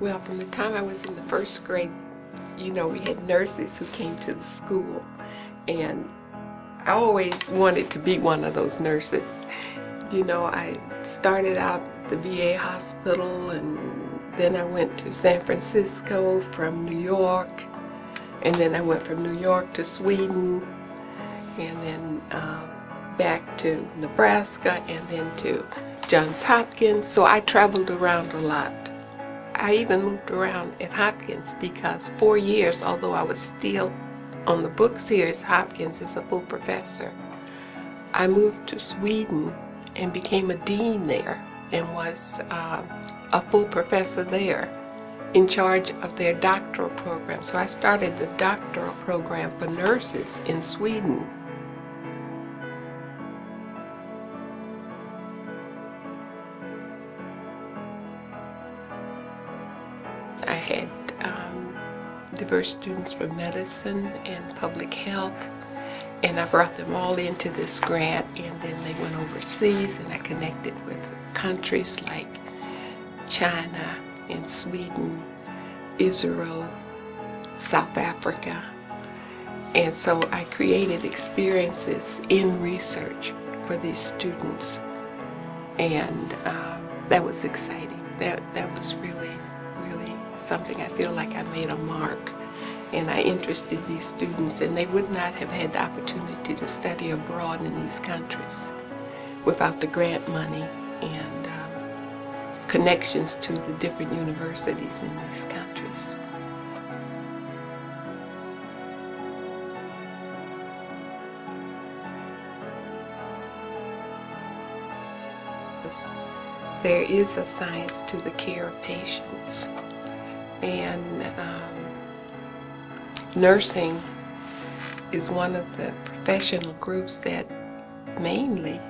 Well, from the time I was in the first grade, we had nurses who came to the school, and I always wanted to be one of those nurses. I started out at the VA hospital, and then I went to San Francisco from New York, and then I went from New York to Sweden, and then back to Nebraska, and then to Johns Hopkins. So I traveled around a lot. I even moved around at Hopkins because 4 years, although I was still on the books here as Hopkins as a full professor, I moved to Sweden and became a dean there and was a full professor there in charge of their doctoral program. So I started the doctoral program for nurses in Sweden. I had diverse students from medicine and public health, and I brought them all into this grant, and then they went overseas, and I connected with countries like China and Sweden, Israel, South Africa. And so I created experiences in research for these students, and that was exciting. That was really something. I feel like I made a mark, and I interested these students, and they would not have had the opportunity to study abroad in these countries without the grant money and connections to the different universities in these countries. There is a science to the care of patients, and nursing is one of the professional groups that mainly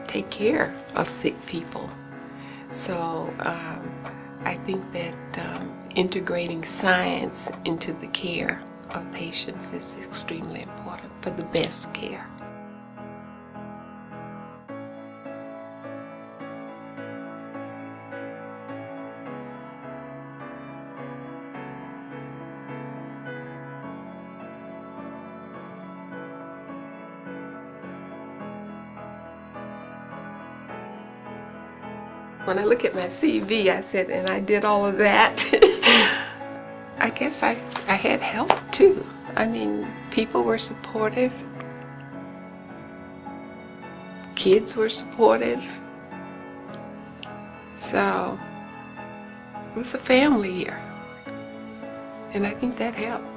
take care of sick people. So I think that integrating science into the care of patients is extremely important for the best care. When I look at my CV, I said, and I did all of that. I guess I had help too. I mean, people were supportive. Kids were supportive. So it was a family here. And I think that helped.